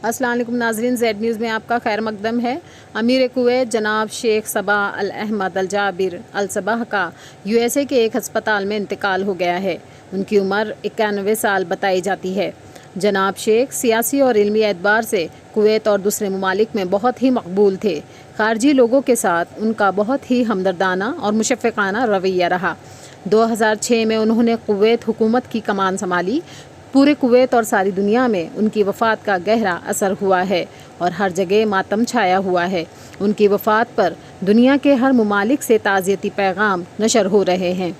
अस्सलाम वालेकुम नाज़रीन, ज़ेड न्यूज़ में आपका खैर मकदम है। अमीर कुवैत जनाब शेख सबा अल अहमद अल जाबिर अल सबह का यूएसए के एक अस्पताल में इंतकाल हो गया है। उनकी उम्र 91 साल बताई जाती है। जनाब शेख सियासी और इल्मी एतबार से कुवैत और दूसरे ममालिक में बहुत ही मकबूल थे। खारजी लोगों के साथ उनका बहुत ही हमदर्दाना और मुशफ़िक़ाना रवैया रहा। 2006 में उन्होंने कुवैत हुकूमत की कमान संभाली। पूरे कुवैत और सारी दुनिया में उनकी वफ़ात का गहरा असर हुआ है और हर जगह मातम छाया हुआ है। उनकी वफ़ात पर दुनिया के हर ममालिक से ताज़ियती पैगाम नशर हो रहे हैं।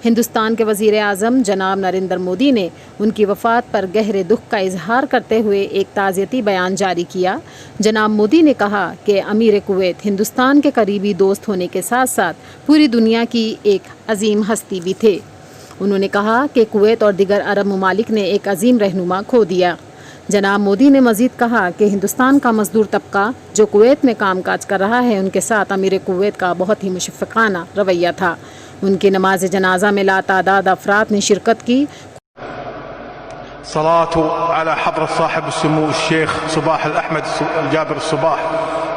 हिंदुस्तान के वज़ीर आज़म जनाब नरेंद्र मोदी ने उनकी वफ़ात पर गहरे दुख का इजहार करते हुए एक ताज़ियती बयान जारी किया। जनाब मोदी ने कहा कि अमीर कुवैत हिंदुस्तान के करीबी दोस्त होने के साथ साथ पूरी दुनिया की एक अजीम हस्ती भी थे। उन्होंने कहा कि कुवैत और दिगर अरब ममालिक ने एक अजीम रहनुमा खो दिया। जनाब मोदी ने मज़ीद कहा कि हिंदुस्तान का मज़दूर तबका जो कुवैत में कामकाज कर रहा है, उनके साथ अमीर कुवैत का बहुत ही मुशफ़िक़ाना रवैया था। उनकी नमाज जनाजा में लातादाद अफराद ने शिरकत की। सलातु अला हज़रत साहिब सुमू शेख सुबाह अल अहमद अल जाबिर सुबाह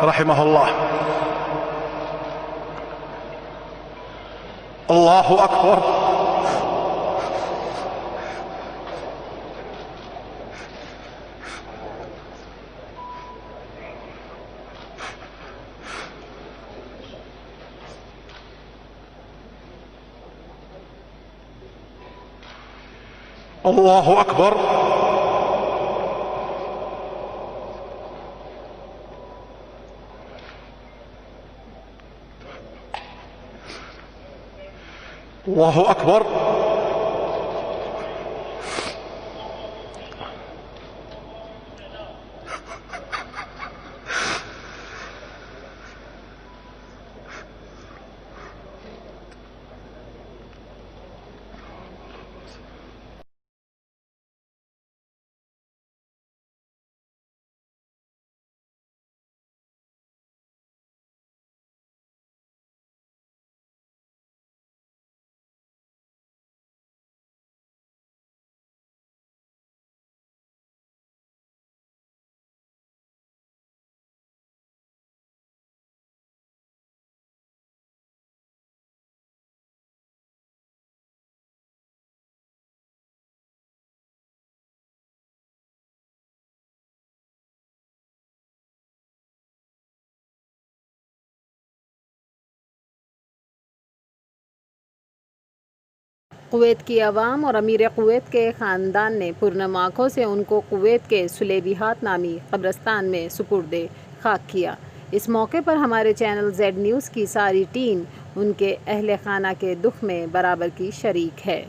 रहमहुल्लाह। अल्लाहु अकबर। अल्लाहु अकबर। अल्लाहु अकबर। कुवैत की आवाम और अमीर कुवैत के ख़ानदान ने पुरनम आँखों से उनको कुवैत के सुलेबिहात नामी कब्रस्तान में सुपुर्दे खाक किया। इस मौके पर हमारे चैनल ज़ेड न्यूज़ की सारी टीम उनके अहले खाना के दुख में बराबर की शरीक है।